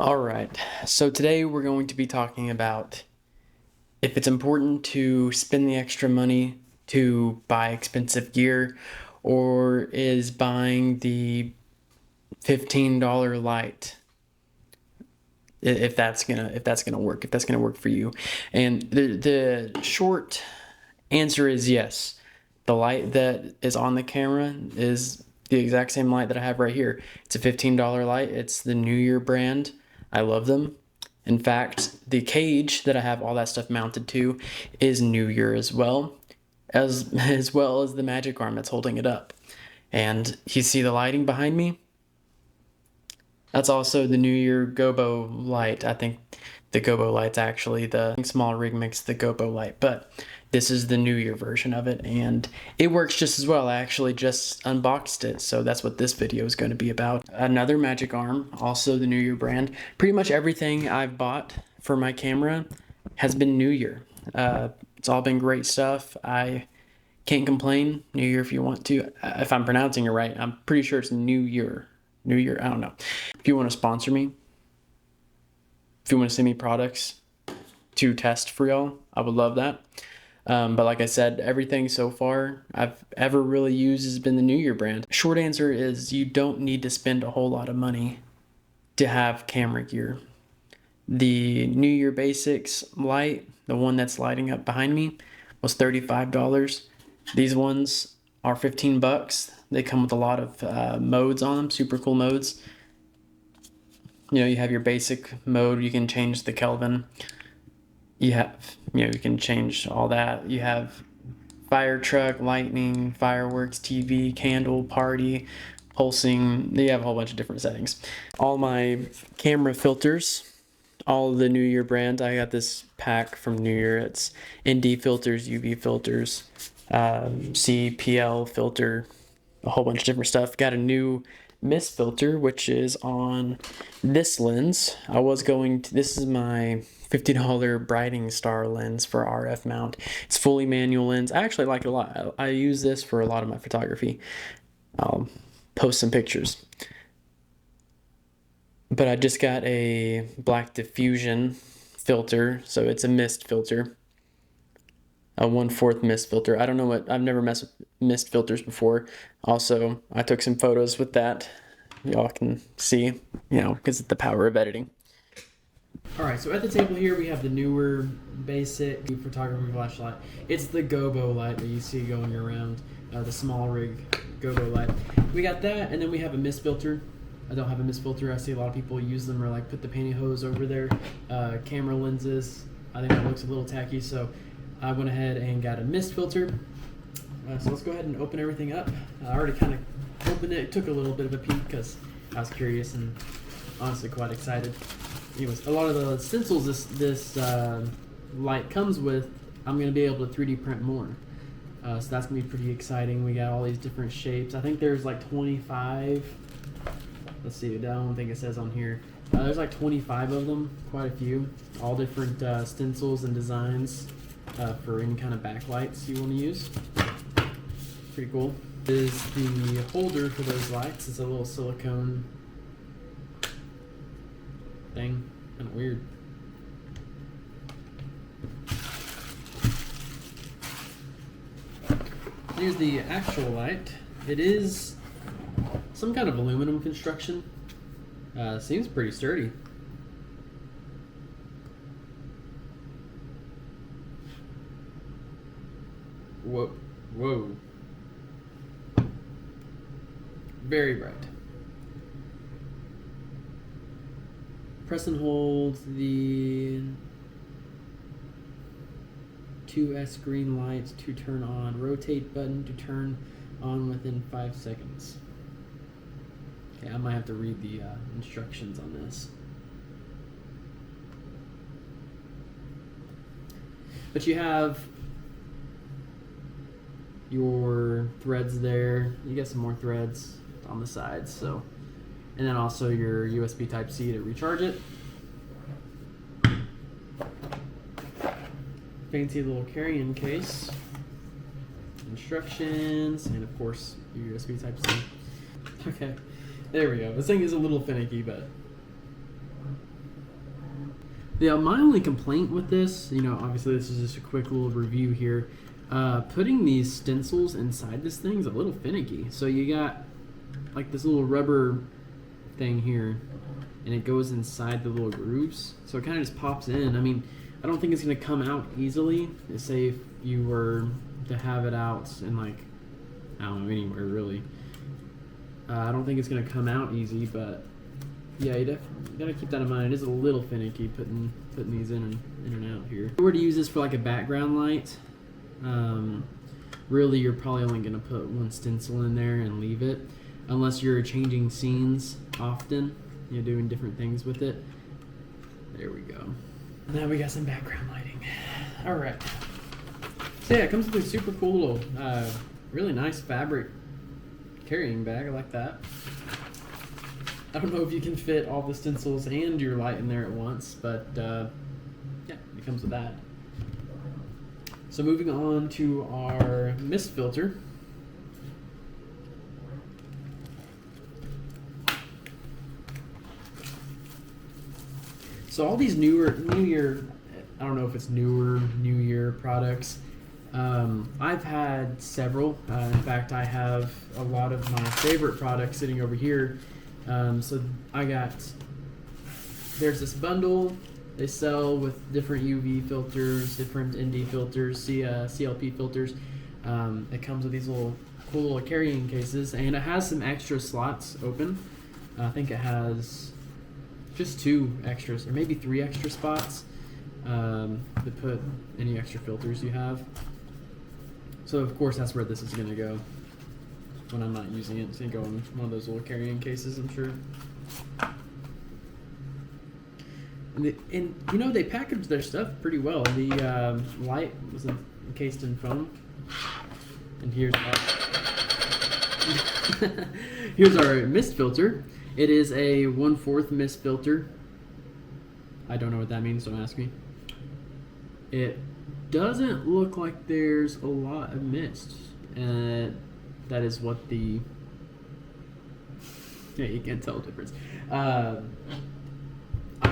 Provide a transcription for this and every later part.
All right, so today we're going to be talking about if it's important to spend the extra money to buy expensive gear, or is buying the $15 light, if that's gonna work for you. And the short answer is yes. The light that is on the camera is the exact same light that I have right here. It's a $15 light. It's the Neewer brand. I love them. In fact, the cage that I have all that stuff mounted to is Neewer as well, as well as the magic arm that's holding it up. And you see the lighting behind me? That's also the Neewer Gobo light. I think the Gobo light's actually the SmallRig makes the Gobo light, but this is the Neewer version of it, and it works just as well. I actually just unboxed it, so that's what this video is going to be about. Another magic arm, also the Neewer brand. Pretty much everything I've bought for my camera has been Neewer. It's all been great stuff. I can't complain. Neewer if you want to. If I'm pronouncing it right, I'm pretty sure it's Neewer. Neewer, I don't know. If you want to sponsor me, if you want to send me products to test for y'all, I would love that. But like I said, everything so far I've ever really used has been the Neewer brand. Short answer is you don't need to spend a whole lot of money to have camera gear. The Neewer Basics light, the one that's lighting up behind me, was $35. These ones are 15 bucks. They come with a lot of modes on them, super cool modes. You know, you have your basic mode, you can change the Kelvin. You can change all that. You have fire truck, lightning, fireworks, TV, candle, party, pulsing. You have a whole bunch of different settings. All my camera filters, all the Neewer brand. I got this pack from Neewer. It's ND filters, UV filters, CPL filter, a whole bunch of different stuff. Got a new mist filter, which is on this lens. This is my $50 Brighting Star lens for RF mount. It's fully manual lens. I actually like it a lot. I use this for a lot of my photography. I'll post some pictures. But I just got a black diffusion filter, so it's a mist filter. A 1/4 mist filter. I don't know I've never messed with mist filters before. Also, I took some photos with that. Y'all can see, because of the power of editing. All right, so at the table here we have the Neewer basic photography flashlight. It's the Gobo light that you see going around, the SmallRig Gobo light. We got that, and then we have a mist filter. I don't have a mist filter. I see a lot of people use them or like put the pantyhose over their camera lenses. I think that looks a little tacky, so I went ahead and got a mist filter. So let's go ahead and open everything up. I already kind of opened it. It took a little bit of a peek because I was curious and honestly quite excited. Anyways, a lot of the stencils this light comes with, I'm going to be able to 3D print more. So that's going to be pretty exciting. We got all these different shapes. I think there's like 25. Let's see, I don't think it says on here. There's like 25 of them, quite a few. All different stencils and designs for any kind of backlights you want to use. Pretty cool. This is the holder for those lights. It's a little silicone thing. Kind of weird. Here's the actual light. It is some kind of aluminum construction. Seems pretty sturdy. Whoa. Very bright. Press and hold the 2S green light to turn on. Rotate button to turn on within 5 seconds. Okay, I might have to read the instructions on this. But you have your threads there. You get some more threads on the sides, so, and then also your USB Type-C to recharge it. Fancy little carrying case. Instructions, and of course your USB Type-C. Okay, there we go. This thing is a little finicky, but My only complaint with this, obviously this is just a quick little review here. Putting these stencils inside this thing is a little finicky. So you got like this little rubber thing here, and it goes inside the little grooves. So it kind of just pops in. I mean, I don't think it's going to come out easily. Say if you were to have it out in like, I don't know, anywhere really. I don't think it's going to come out easy, but yeah, you gotta keep that in mind. It is a little finicky putting these in and out here. If you were to use this for like a background light, really you're probably only gonna put one stencil in there and leave it, unless you're changing scenes often, doing different things with it. There we go. Now we got some background lighting. All right. So yeah, it comes with a super cool little, really nice fabric carrying bag. I like that. I don't know if you can fit all the stencils and your light in there at once, but yeah, it comes with that. So moving on to our mist filter. So all these New Year, I don't know if it's newer New Year products. I've had several. In fact, I have a lot of my favorite products sitting over here. So there's this bundle they sell with different UV filters, different ND filters, CLP filters. It comes with these little cool little carrying cases, and it has some extra slots open. I think it has just 2 extras, or maybe 3 extra spots to put any extra filters you have. So of course that's where this is going to go. When I'm not using it, it's going to go in one of those little carrying cases, I'm sure. And they packaged their stuff pretty well. The light was encased in foam. And here's our mist filter. It is a 1/4 mist filter. I don't know what that means, don't ask me. It doesn't look like there's a lot of mist. That is what yeah, you can't tell the difference. I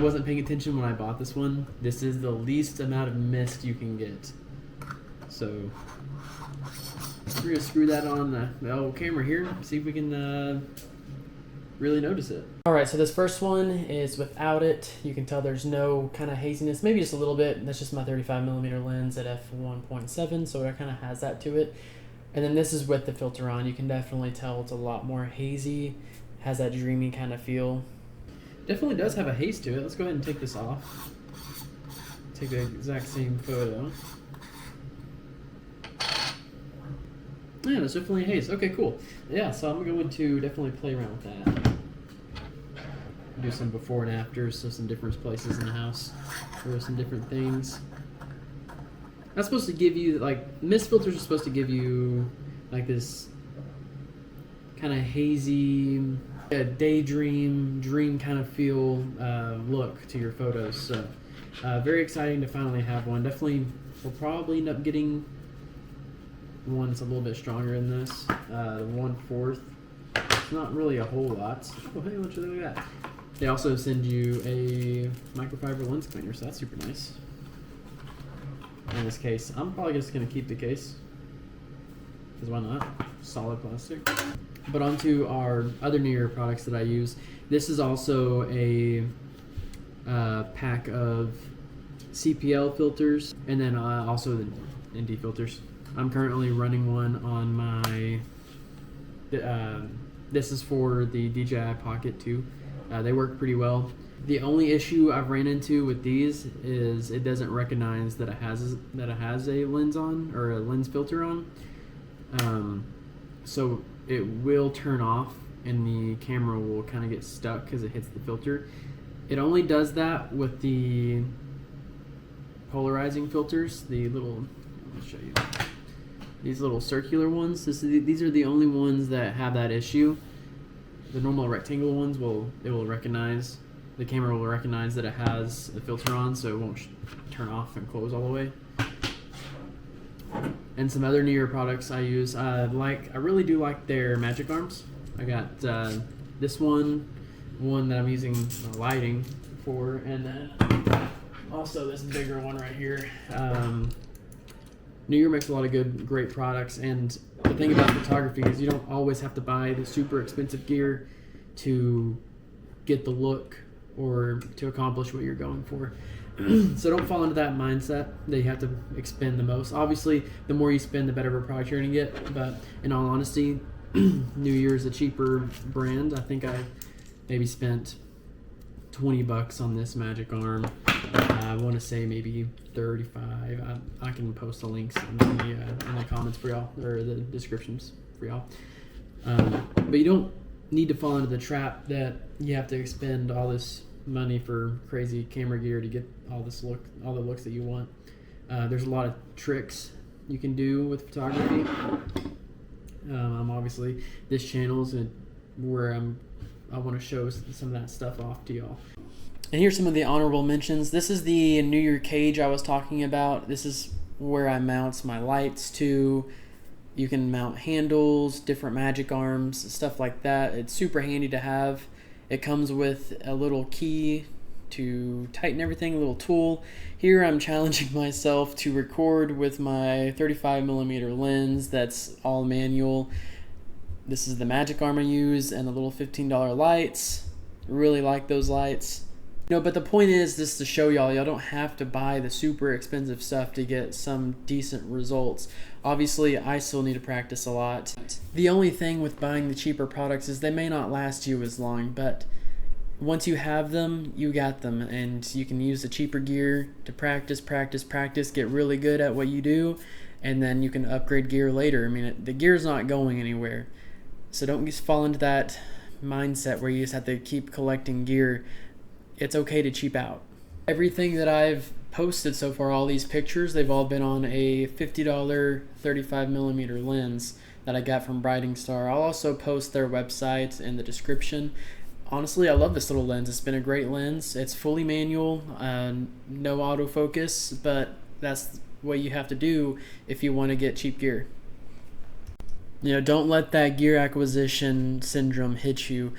wasn't paying attention when I bought this one. This is the least amount of mist you can get. So we're gonna screw that on the old camera here, see if we can really notice it. Alright, so this first one is without it. You can tell there's no kind of haziness, maybe just a little bit. That's just my 35mm lens at f1.7, so it kind of has that to it. And then this is with the filter on. You can definitely tell it's a lot more hazy, has that dreamy kind of feel. Definitely does have a haze to it. Let's go ahead and take this off. Take the exact same photo. Yeah, there's definitely a haze. Okay, cool. Yeah, so I'm going to definitely play around with that. Do some before and afters, so some different places in the house. Show some different things. That's supposed to give you, like, mist filters are supposed to give you, like, this kind of hazy, daydream, dream kind of feel look to your photos. So, very exciting to finally have one. Definitely, we'll probably end up getting one that's a little bit stronger than this. The 1/4. It's not really a whole lot. Oh, hey, look at that. They also send you a microfiber lens cleaner, so that's super nice. In this case, I'm probably just going to keep the case, because why not? Solid plastic. But onto our other New Year products that I use. This is also a pack of CPL filters, and then also the ND filters. I'm currently running one on my, this is for the DJI Pocket 2. They work pretty well. The only issue I've ran into with these is it doesn't recognize that it has a lens on, or a lens filter on. So it will turn off and the camera will kind of get stuck because it hits the filter. It only does that with the polarizing filters, the little, let me show you, these little circular ones. These are the only ones that have that issue. The normal rectangular ones the camera will recognize that it has a filter on, so it won't turn off and close all the way. And some other New Year products I use, I really do like their magic arms. I got this one that I'm using lighting for, and then Also, this bigger one right here. New Year makes a lot of great products, and the thing about photography is you don't always have to buy the super expensive gear to get the look or to accomplish what you're going for. So don't fall into that mindset that you have to expend the most. Obviously, the more you spend, the better of a product you're going to get. But in all honesty, New Year is a cheaper brand. I think I maybe spent $20 on this magic arm. I want to say maybe 35. I can post the links in the comments for y'all, or the descriptions for y'all. But you don't need to fall into the trap that you have to expend all this money for crazy camera gear to get all the looks that you want. There's a lot of tricks you can do with photography. Obviously, this channel is where I want to show some of that stuff off to y'all. And here's some of the honorable mentions. This is the New Year cage I was talking about. This is where I mount my lights to. You can mount handles, different magic arms, stuff like that. It's super handy to have. It comes with a little key to tighten everything, a little tool. Here I'm challenging myself to record with my 35mm lens that's all manual. This is the magic arm I use and the little $15 lights. Really like those lights. But the point is just to show y'all don't have to buy the super expensive stuff to get some decent results. Obviously, I still need to practice a lot. The only thing with buying the cheaper products is they may not last you as long, but once you have them, you got them, and you can use the cheaper gear to practice, get really good at what you do, and then you can upgrade gear later. I mean, the gear's not going anywhere, so don't just fall into that mindset where you just have to keep collecting gear. It's okay to cheap out. Everything that I've posted so far, all these pictures, they've all been on a $50 35mm lens that I got from Brighting Star. I'll also post their website in the description. Honestly, I love this little lens. It's been a great lens. It's fully manual, no autofocus, but that's what you have to do if you want to get cheap gear. Don't let that gear acquisition syndrome hit you.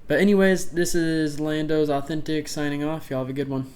But anyways, this is Lando's Authentic signing off. Y'all have a good one.